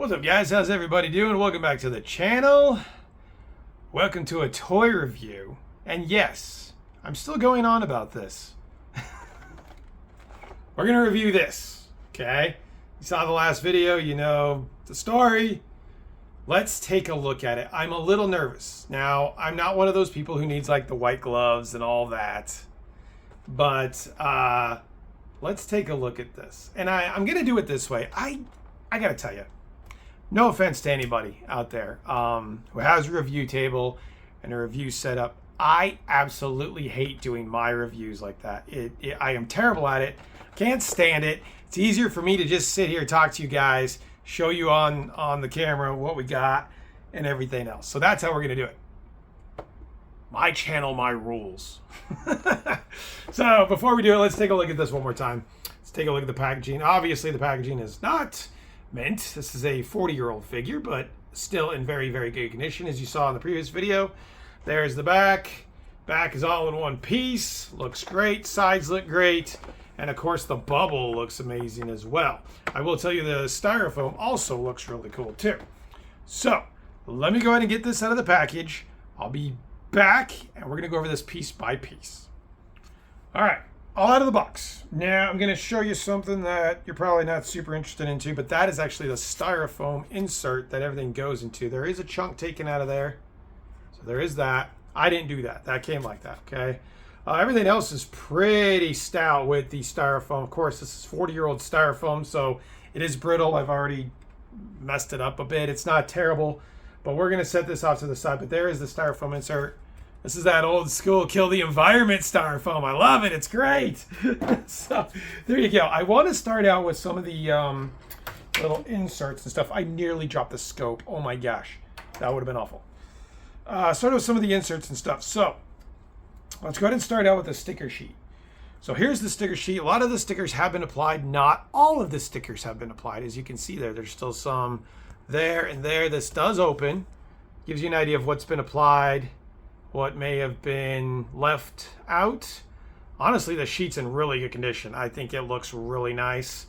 What's up, guys? How's everybody doing? Welcome back to the channel. Welcome to a toy review. And yes, I'm still going on about this. We're going to review this, okay? You saw the last video, you know the story. Let's take a look at it. I'm a little nervous. Now, I'm not one of those people who needs like the white gloves and all that. But let's take a look at this. And I'm going to do it this way. I got to tell you. No offense to anybody out there who has a review table and a review setup. I absolutely hate doing my reviews like that. I am terrible at it. Can't stand it. It's easier for me to just sit here, talk to you guys, show you on the camera what we got and everything else. So that's how we're going to do it. My channel, my rules. So before we do it, let's take a look at this one more time. Let's take a look at the packaging. Obviously, the packaging is not mint. This is a 40-year-old figure, but still in very, very good condition, as you saw in the previous video. There's the back. Back is all in one piece. Looks great. Sides look great. And of course, the bubble looks amazing as well. I will tell you the styrofoam also looks really cool too. So let me go ahead and get this out of the package. I'll be back and we're going to go over this piece by piece. All right. All out of the box. Now I'm going to show you something that you're probably not super interested into, but that is actually the styrofoam insert that everything goes into. There is a chunk taken out of there. So there is that. I didn't do that. That came like that, okay? Everything else is pretty stout with the styrofoam. Of course, this is 40-year-old styrofoam, so it is brittle. I've already messed it up a bit. It's not terrible, but we're going to set this off to the side. But there is the styrofoam insert. This is that old school kill the environment styrofoam. I love it. It's great. So there you go. I want to start out with some of the little inserts and stuff. I nearly dropped the scope. Oh my gosh. That would have been awful. Start with some of the inserts and stuff. So let's go ahead and start out with the sticker sheet. So here's the sticker sheet. A lot of the stickers have been applied. Not all of the stickers have been applied. As you can see there, there's still some there and there. This does open. Gives you an idea of what's been applied, what may have been left out. Honestly, the sheet's in really good condition. I think it looks really nice.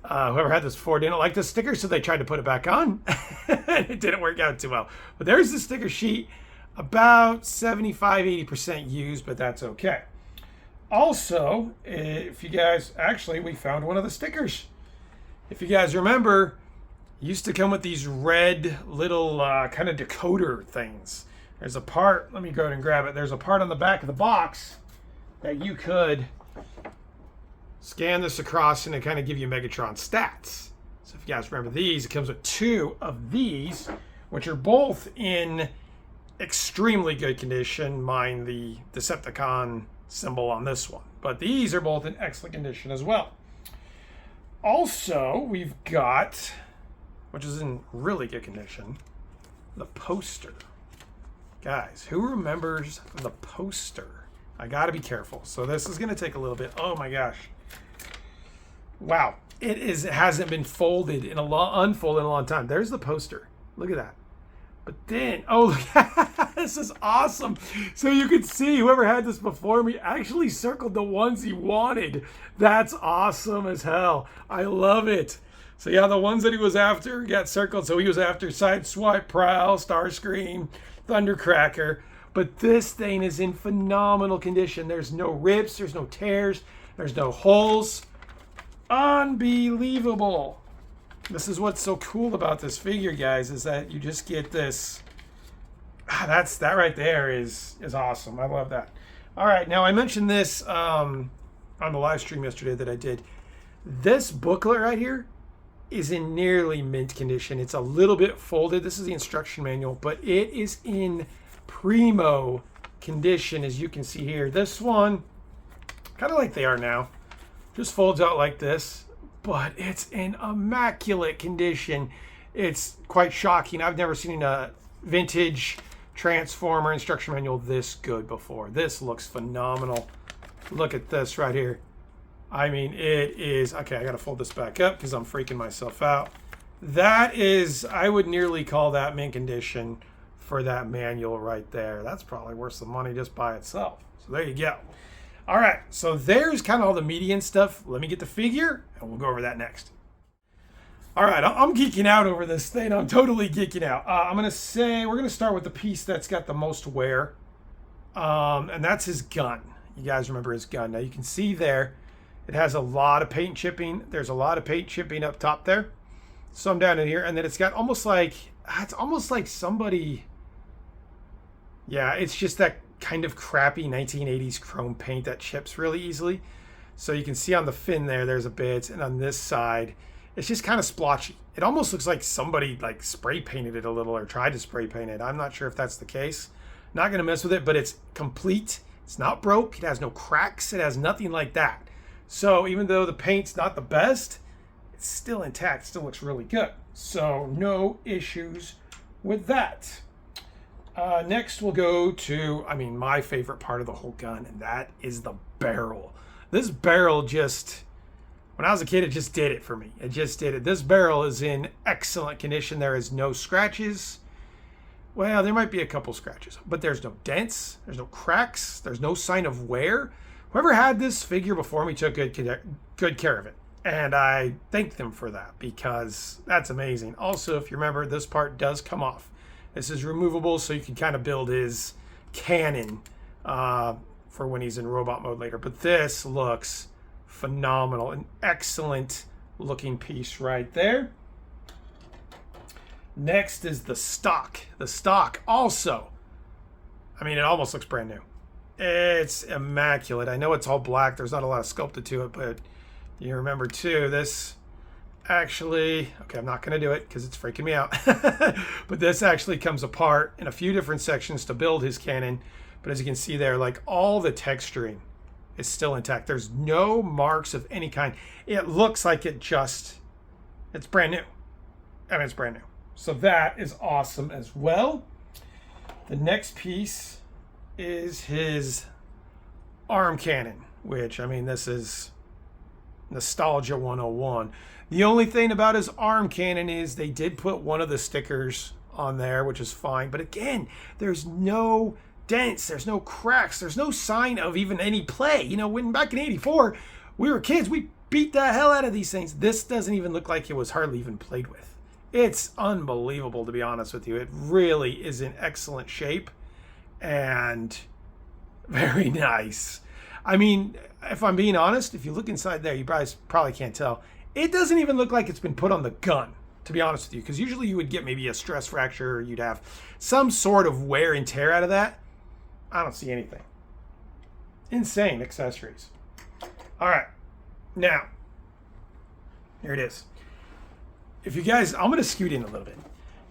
Whoever had this before didn't like the sticker, so they tried to put it back on. And it didn't work out too well. But there's the sticker sheet. About 75-80% used, but that's okay. Also, if you guys, actually, we found one of the stickers. If you guys remember, it used to come with these red little kind of decoder things. There's a part, let me go ahead and grab it. There's a part on the back of the box that you could scan this across and it kind of give you Megatron stats. So if you guys remember these, it comes with two of these, which are both in extremely good condition. Mind the Decepticon symbol on this one. But these are both in excellent condition as well. Also, we've got, which is in really good condition, the poster. Guys, who remembers the poster? I got to be careful. So this is going to take a little bit. Oh my gosh. Wow. It hasn't been folded in unfolded in a long time. There's the poster. Look at that. But then, oh, look, this is awesome. So you can see whoever had this before me actually circled the ones he wanted. That's awesome as hell. I love it. So yeah, the ones that he was after got circled. So he was after Sideswipe, Prowl, Starscream, Thundercracker. But this thing is in phenomenal condition. There's no rips, there's no tears, there's no holes. Unbelievable. This is what's so cool about this figure, guys, is that you just get this. That right there is awesome. I love that. All right, now I mentioned this on the live stream yesterday that I did. This booklet right here is in nearly mint condition. It's a little bit folded. This is the instruction manual, but it is in primo condition, as you can see here. This one, kind of like they are now, just folds out like this, but it's in immaculate condition. It's quite shocking. I've never seen a vintage Transformer instruction manual this good before. This looks phenomenal. Look at this right here. I mean, it is, okay, I gotta fold this back up because I'm freaking myself out. That is, I would nearly call that mint condition for that manual right there. That's probably worth some money just by itself. So there you go. All right, so there's kind of all the media and stuff. Let me get the figure, and we'll go over that next. All right, I'm geeking out over this thing. I'm totally geeking out. I'm gonna say we're gonna start with the piece that's got the most wear, and that's his gun. You guys remember his gun? Now you can see there, it has a lot of paint chipping. There's a lot of paint chipping up top there, some down in here, and then it's got almost like somebody. Yeah, it's just that kind of crappy 1980s chrome paint that chips really easily. So you can see on the fin there's a bit, and on this side, it's just kind of splotchy. It almost looks like somebody like spray painted it a little or tried to spray paint it. I'm not sure if that's the case. Not gonna mess with it, but it's complete. It's not broke. It has no cracks. It has nothing like that. So even though the paint's not the best, it's still intact. It still looks really good. So no issues with that. Next we'll go to, my favorite part of the whole gun, and that is the barrel. This barrel just, when I was a kid, it just did it for me. It just did it. This barrel is in excellent condition. There is no scratches. Well, there might be a couple scratches, but there's no dents. There's no cracks. There's no sign of wear. Whoever had this figure before me took good care of it. And I thank them for that because that's amazing. Also, if you remember, this part does come off. This is removable, so you can kind of build his cannon for when he's in robot mode later. But this looks phenomenal. An excellent looking piece right there. Next is the stock. The stock also, it almost looks brand new. It's immaculate. I know it's all black. There's not a lot of sculpted to it, but you remember too, this actually, okay, I'm not going to do it because it's freaking me out. But this actually comes apart in a few different sections to build his cannon. But as you can see there, like all the texturing is still intact. There's no marks of any kind. It looks like it's brand new. It's brand new. So that is awesome as well. The next piece is his arm cannon, which, this is nostalgia 101. The only thing about his arm cannon is they did put one of the stickers on there, which is fine. But again, there's no dents, there's no cracks, there's no sign of even any play. When back in '84, we were kids, we beat the hell out of these things. This doesn't even look like it was hardly even played with. It's unbelievable, to be honest with you. It really is in excellent shape and very nice. If I'm being honest, if you look inside there, you probably can't tell. It doesn't even look like it's been put on the gun, to be honest with you, because usually you would get maybe a stress fracture or you'd have some sort of wear and tear out of that. I don't see anything. Insane accessories. All right. Now, here it is. If you guys, I'm going to scoot in a little bit.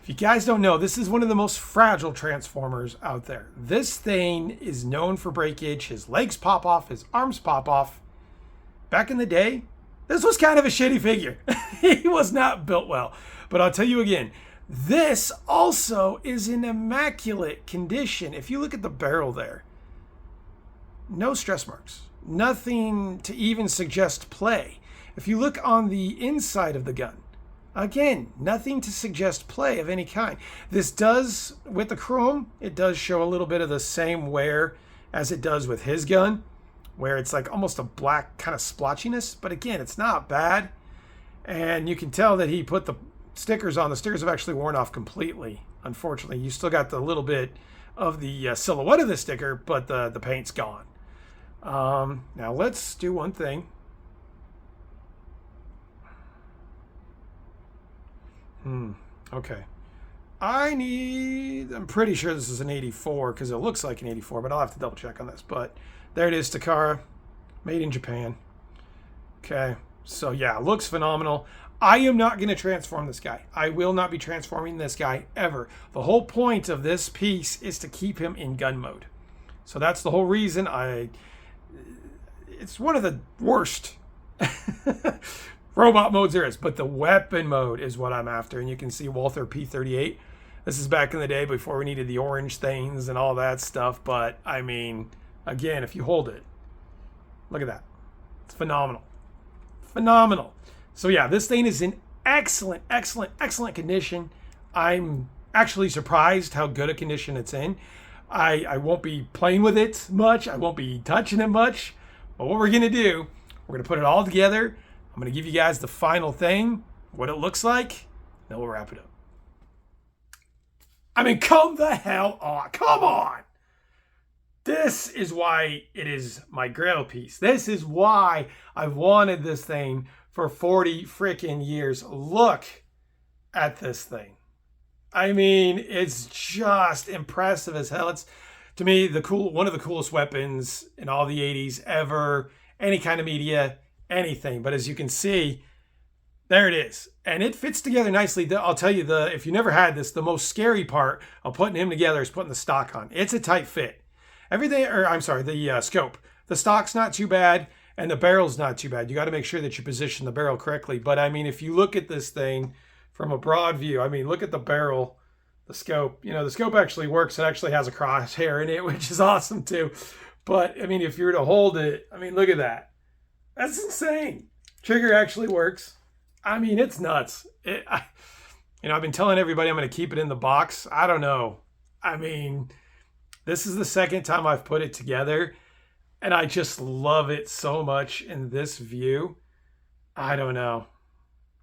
If you guys don't know, this is one of the most fragile Transformers out there. This thing is known for breakage. His legs pop off, his arms pop off. Back in the day, this was kind of a shitty figure. He was not built well. But I'll tell you again, this also is in immaculate condition. If you look at the barrel there, no stress marks. Nothing to even suggest play. If you look on the inside of the gun, again, nothing to suggest play of any kind. This does, with the chrome, it does show a little bit of the same wear as it does with his gun, where it's like almost a black kind of splotchiness. But again, it's not bad. And you can tell that he put the stickers on. The stickers have actually worn off completely. Unfortunately, you still got the little bit of the silhouette of the sticker, but the paint's gone. Now let's do one thing. Okay. I'm pretty sure this is an 84 because it looks like an 84, but I'll have to double check on this. But there it is, Takara, made in Japan. Okay. So yeah, looks phenomenal. I am not going to transform this guy. I will not be transforming this guy ever. The whole point of this piece is to keep him in gun mode. So that's the whole reason it's one of the worst robot modes there is, but the weapon mode is what I'm after. And you can see Walther P38. This is back in the day before we needed the orange things and all that stuff. But again, if you hold it, look at that. It's phenomenal. Phenomenal. So yeah, this thing is in excellent condition. I'm actually surprised how good a condition it's in. I won't be playing with it much. I won't be touching it much. But what we're going to do, we're going to put it all together. I'm going to give you guys the final thing. what it looks like, then we'll wrap it up. I mean, come the hell on. Come on. This is why it is my grail piece. This is why I've wanted this thing for 40 freaking years. Look at this thing. I mean, it's just impressive as hell. It's, to me, one of the coolest weapons in all the 80s ever. Any kind of media, anything. But as you can see, there it is. And it fits together nicely. I'll tell you, if you never had this, the most scary part of putting him together is putting the stock on. It's a tight fit. The scope. The stock's not too bad, and the barrel's not too bad. You got to make sure that you position the barrel correctly. But I mean, if you look at this thing from a broad view, I mean, look at the barrel, the scope. You know, the scope actually works. It actually has a crosshair in it, which is awesome too. But I mean, if you were to hold it, I mean, look at that. That's insane. Trigger actually works. I mean, it's nuts. I've been telling everybody I'm going to keep it in the box. I don't know. I mean, this is the second time I've put it together, and I just love it so much in this view. I don't know.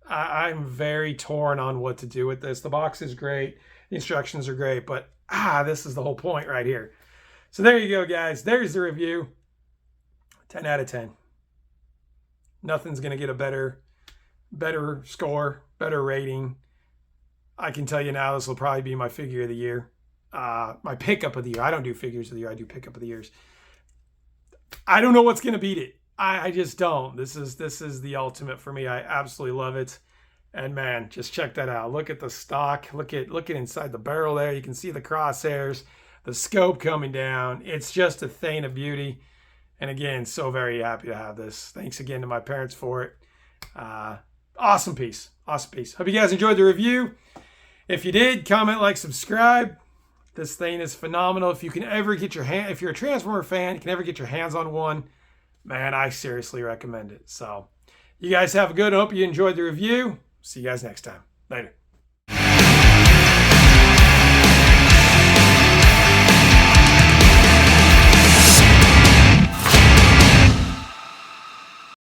I'm very torn on what to do with this. The box is great. The instructions are great, but this is the whole point right here. So there you go, guys. There's the review. 10 out of 10. Nothing's going to get a better score, better rating. I can tell you now, this will probably be my figure of the year. My pickup of the year. I don't do figures of the year. I do pickup of the years. I don't know what's going to beat it. I just don't. This is the ultimate for me. I absolutely love it. And man, just check that out. Look at the stock. Look at inside the barrel there. You can see the crosshairs, the scope coming down. It's just a thing of beauty. And again, so very happy to have this. Thanks again to my parents for it. Awesome piece. Awesome piece. Hope you guys enjoyed the review. If you did, comment, like, subscribe. This thing is phenomenal. If you can ever get if you're a Transformer fan, you can ever get your hands on one, man, I seriously recommend it. So you guys have a good, I hope you enjoyed the review. See you guys next time. Later.